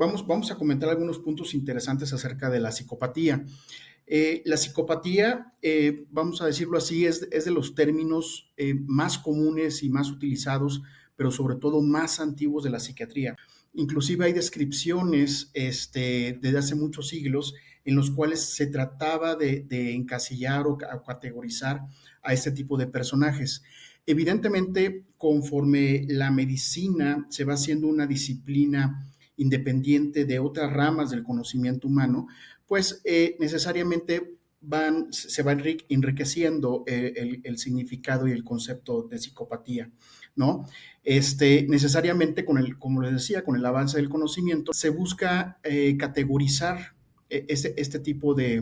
vamos a comentar algunos puntos interesantes acerca de la psicopatía. La psicopatía, vamos a decirlo así, es de los términos más comunes y más utilizados, pero sobre todo más antiguos de la psiquiatría. Inclusive hay descripciones desde hace muchos siglos en los cuales se trataba de encasillar o categorizar a este tipo de personajes. Evidentemente, conforme la medicina se va haciendo una disciplina independiente de otras ramas del conocimiento humano, pues necesariamente se va enriqueciendo el significado y el concepto de psicopatía, ¿no? Necesariamente, como les decía, con el avance del conocimiento, se busca categorizar este tipo de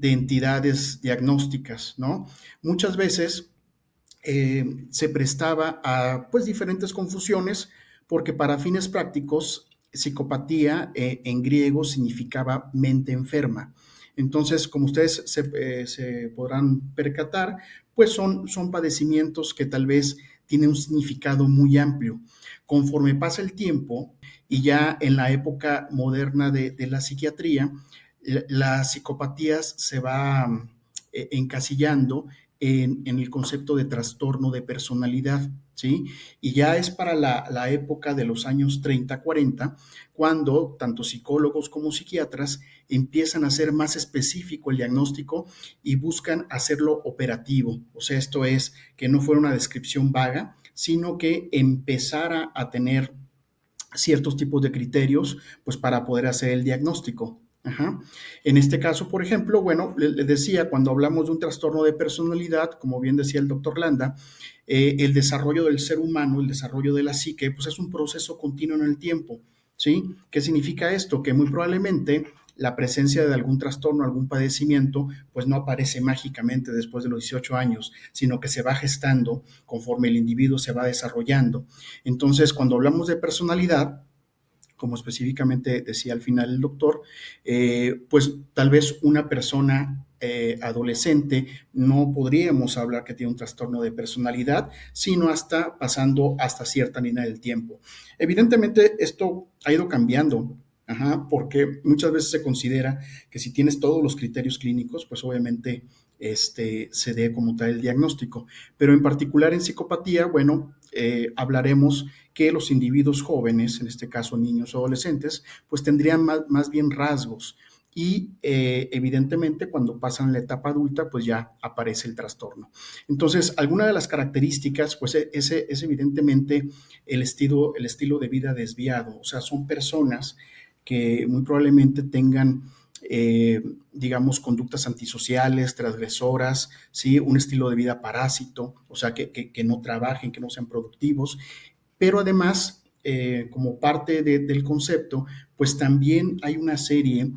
entidades diagnósticas, ¿no? Muchas veces se prestaba a pues diferentes confusiones porque para fines prácticos psicopatía en griego significaba mente enferma. Entonces, como ustedes se podrán percatar, pues son padecimientos que tal vez tienen un significado muy amplio. Conforme pasa el tiempo y ya en la época moderna de la psiquiatría, las psicopatías se va encasillando en el concepto de trastorno de personalidad, ¿sí? Y ya es para la época de los años 30, 40, cuando tanto psicólogos como psiquiatras empiezan a hacer más específico el diagnóstico y buscan hacerlo operativo. O sea, esto es que no fuera una descripción vaga, sino que empezara a tener ciertos tipos de criterios, pues para poder hacer el diagnóstico. Ajá. En este caso, por ejemplo, bueno, les decía, cuando hablamos de un trastorno de personalidad, como bien decía el doctor Landa, el desarrollo del ser humano, el desarrollo de la psique, pues es un proceso continuo en el tiempo, ¿sí? ¿Qué significa esto? Que muy probablemente la presencia de algún trastorno, algún padecimiento, pues no aparece mágicamente después de los 18 años, sino que se va gestando conforme el individuo se va desarrollando. Entonces, cuando hablamos de personalidad, como específicamente decía al final el doctor, pues tal vez una persona adolescente no podríamos hablar que tiene un trastorno de personalidad, sino hasta pasando hasta cierta línea del tiempo. Evidentemente esto ha ido cambiando. Ajá, porque muchas veces se considera que si tienes todos los criterios clínicos, pues obviamente se dé como tal el diagnóstico. Pero en particular en psicopatía, bueno, hablaremos que los individuos jóvenes, en este caso niños o adolescentes, pues tendrían más bien rasgos y evidentemente cuando pasan la etapa adulta pues ya aparece el trastorno. Entonces, alguna de las características pues es evidentemente el estilo de vida desviado, o sea, son personas que muy probablemente tengan digamos, conductas antisociales, transgresoras, ¿sí? Un estilo de vida parásito, o sea, que no trabajen, que no sean productivos, pero además, como parte del concepto, pues también hay una serie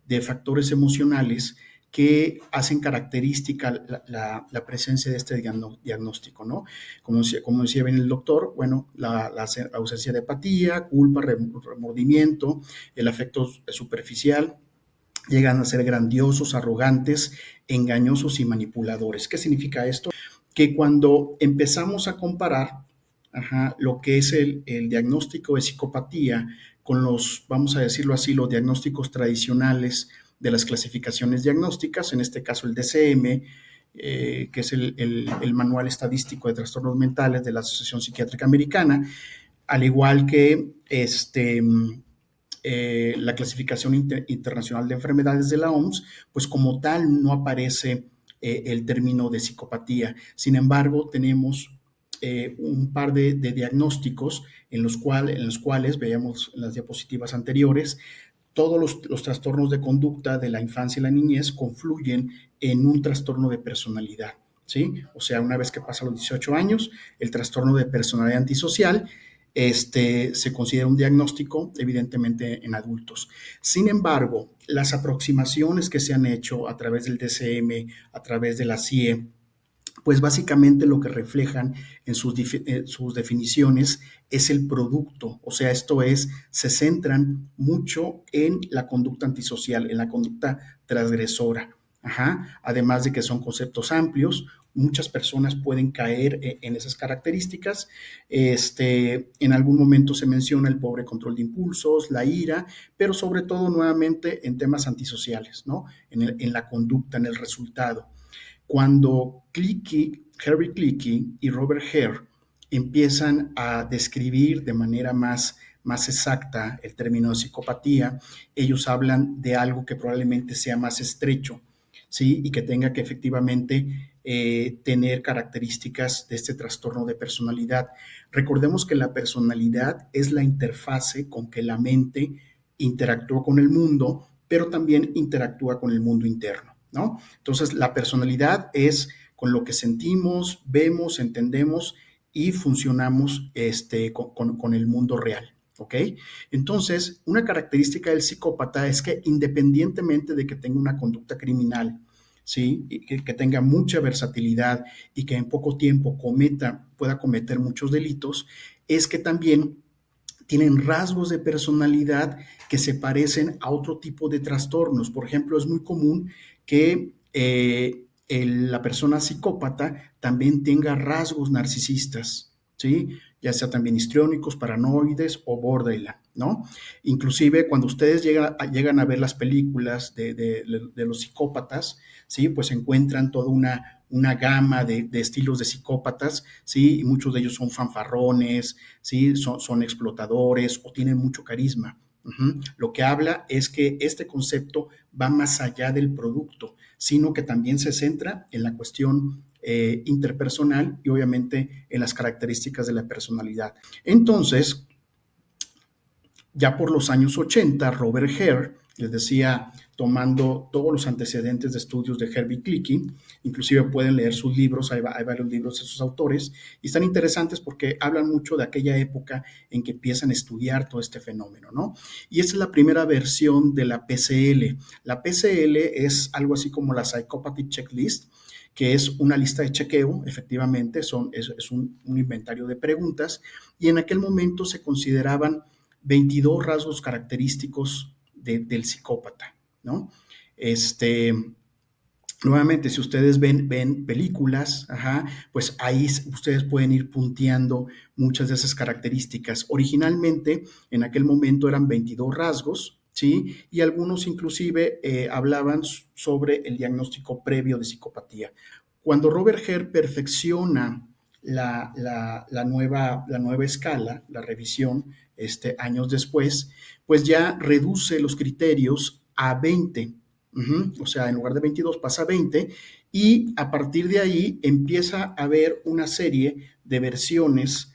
de factores emocionales que hacen característica la presencia de este diagnóstico, ¿no? Como decía bien el doctor, bueno, la ausencia de apatía, culpa, remordimiento, el afecto superficial, llegan a ser grandiosos, arrogantes, engañosos y manipuladores. ¿Qué significa esto? Que cuando empezamos a comparar lo que es el diagnóstico de psicopatía con los, vamos a decirlo así, los diagnósticos tradicionales de las clasificaciones diagnósticas, en este caso el DCM, que es el Manual Estadístico de Trastornos Mentales de la Asociación Psiquiátrica Americana, al igual que la clasificación internacional de enfermedades de la OMS, pues como tal no aparece el término de psicopatía. Sin embargo, tenemos un par de diagnósticos en los cuales veíamos en las diapositivas anteriores, todos los trastornos de conducta de la infancia y la niñez confluyen en un trastorno de personalidad, ¿sí? O sea, una vez que pasan los 18 años, el trastorno de personalidad antisocial se considera un diagnóstico, evidentemente, en adultos. Sin embargo, las aproximaciones que se han hecho a través del DCM, a través de la CIE, pues básicamente lo que reflejan en sus definiciones es el producto, o sea, esto es, se centran mucho en la conducta antisocial, en la conducta transgresora. Ajá. Además de que son conceptos amplios, Muchas personas pueden caer en esas características. En algún momento se menciona el pobre control de impulsos, la ira, pero sobre todo nuevamente en temas antisociales, ¿no? En la conducta, en el resultado. Cuando Harvey Clicky y Robert Hare empiezan a describir de manera más exacta el término de psicopatía, ellos hablan de algo que probablemente sea más estrecho, ¿sí? Y que tenga que efectivamente tener características de este trastorno de personalidad. Recordemos que la personalidad es la interfase con que la mente interactúa con el mundo, pero también interactúa con el mundo interno, ¿no? Entonces, la personalidad es con lo que sentimos, vemos, entendemos y funcionamos con el mundo real. ¿Ok? Entonces, una característica del psicópata es que independientemente de que tenga una conducta criminal, ¿sí? Que tenga mucha versatilidad y que en poco tiempo pueda cometer muchos delitos, es que también tienen rasgos de personalidad que se parecen a otro tipo de trastornos. Por ejemplo, es muy común que la persona psicópata también tenga rasgos narcisistas, ¿sí? Ya sea también histriónicos, paranoides o borderline, ¿no? Inclusive cuando ustedes llegan a ver las películas de los psicópatas, ¿sí? Pues encuentran toda una gama de estilos de psicópatas, ¿sí? Y muchos de ellos son fanfarrones, ¿sí? Son explotadores o tienen mucho carisma. Lo que habla es que este concepto va más allá del producto, sino que también se centra en la cuestión interpersonal y obviamente en las características de la personalidad. Entonces, ya por los años 80, Robert Hare, les decía, tomando todos los antecedentes de estudios de Herbie Clicky, inclusive pueden leer sus libros, hay varios libros de sus autores, y están interesantes porque hablan mucho de aquella época en que empiezan a estudiar todo este fenómeno, ¿no? Y esta es la primera versión de la PCL. La PCL es algo así como la Psychopathy Checklist, que es una lista de chequeo, efectivamente, es un inventario de preguntas, y en aquel momento se consideraban 22 rasgos característicos del psicópata, ¿no? Este, Nuevamente, si ustedes ven películas, pues ahí ustedes pueden ir punteando muchas de esas características. Originalmente, en aquel momento eran 22 rasgos, ¿sí? Y algunos inclusive hablaban sobre el diagnóstico previo de psicopatía. Cuando Robert Hare perfecciona la nueva escala, la revisión, años después, pues ya reduce los criterios a 20. O sea, en lugar de 22 pasa a 20 y a partir de ahí empieza a haber una serie de versiones,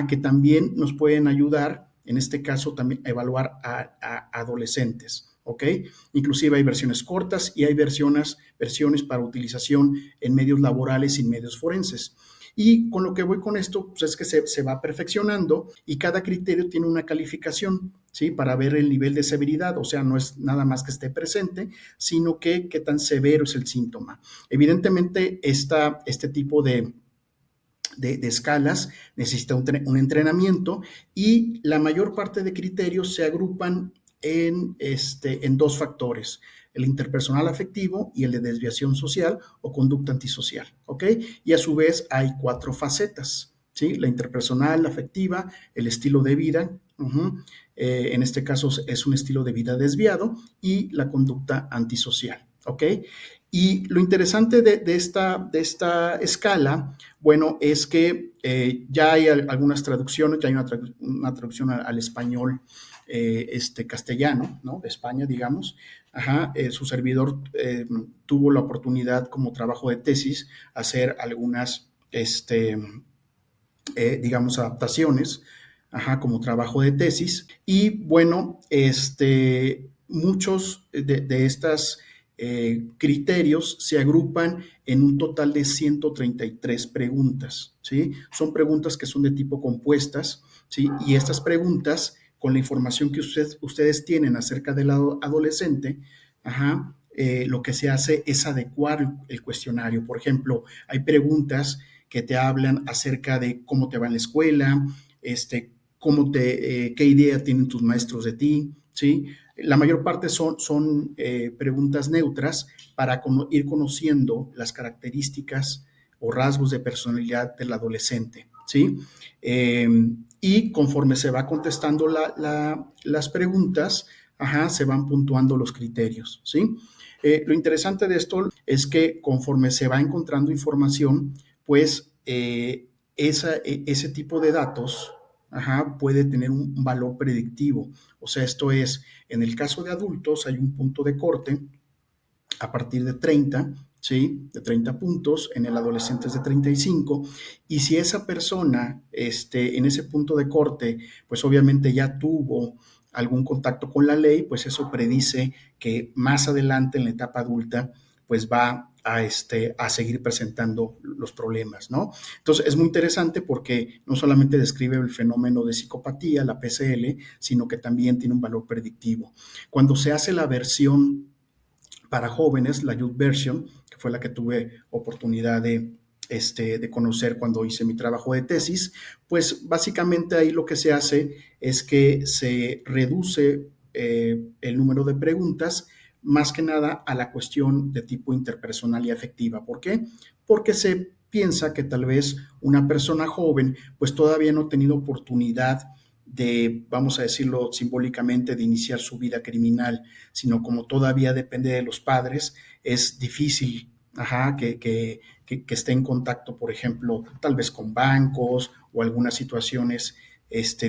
que también nos pueden ayudar, en este caso también a evaluar a adolescentes, ¿ok? Inclusive hay versiones cortas y hay versiones para utilización en medios laborales y medios forenses. Y con lo que voy con esto, pues es que se va perfeccionando y cada criterio tiene una calificación, ¿sí? Para ver el nivel de severidad, o sea, no es nada más que esté presente, sino que qué tan severo es el síntoma. Evidentemente, este tipo de escalas necesita un entrenamiento y la mayor parte de criterios se agrupan en dos factores, el interpersonal afectivo y el de desviación social o conducta antisocial, ¿ok? Y a su vez hay 4 facetas, ¿sí? La interpersonal, la afectiva, el estilo de vida, en este caso es un estilo de vida desviado, y la conducta antisocial, ¿ok? Y lo interesante de esta escala, bueno, es que ya hay algunas traducciones, ya hay una traducción al español castellano, ¿no? De España, digamos. Su servidor tuvo la oportunidad como trabajo de tesis hacer algunas, digamos, adaptaciones, como trabajo de tesis. Y bueno, muchos de estas criterios se agrupan en un total de 133 preguntas, ¿sí? Son preguntas que son de tipo compuestas, ¿sí? Y estas preguntas, con la información que ustedes tienen acerca del adolescente, lo que se hace es adecuar el cuestionario. Por ejemplo, hay preguntas que te hablan acerca de cómo te va en la escuela, qué idea tienen tus maestros de ti, ¿sí? La mayor parte son preguntas neutras para ir conociendo las características o rasgos de personalidad del adolescente, ¿sí? Eh, y conforme se va contestando las preguntas, ajá, se van puntuando los criterios, ¿sí? Lo interesante de esto es que conforme se va encontrando información, pues ese tipo de datos, ajá, puede tener un valor predictivo. O sea, esto es, en el caso de adultos hay un punto de corte a partir de 30, ¿sí? De 30 puntos, en el adolescente es de 35, y si esa persona en ese punto de corte, pues obviamente ya tuvo algún contacto con la ley, pues eso predice que más adelante en la etapa adulta, pues va a seguir presentando los problemas, ¿no? Entonces es muy interesante porque no solamente describe el fenómeno de psicopatía, la PCL, sino que también tiene un valor predictivo. Cuando se hace la versión para jóvenes, la Youth Version, que fue la que tuve oportunidad de conocer cuando hice mi trabajo de tesis, pues básicamente ahí lo que se hace es que se reduce el número de preguntas más que nada a la cuestión de tipo interpersonal y afectiva. ¿Por qué? Porque se piensa que tal vez una persona joven pues todavía no ha tenido oportunidad de, vamos a decirlo simbólicamente, de iniciar su vida criminal, sino como todavía depende de los padres, es difícil, ajá, que esté en contacto, por ejemplo, tal vez con bancos o algunas situaciones,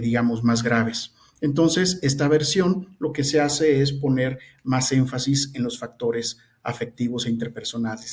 digamos, más graves. Entonces, esta versión lo que se hace es poner más énfasis en los factores afectivos e interpersonales.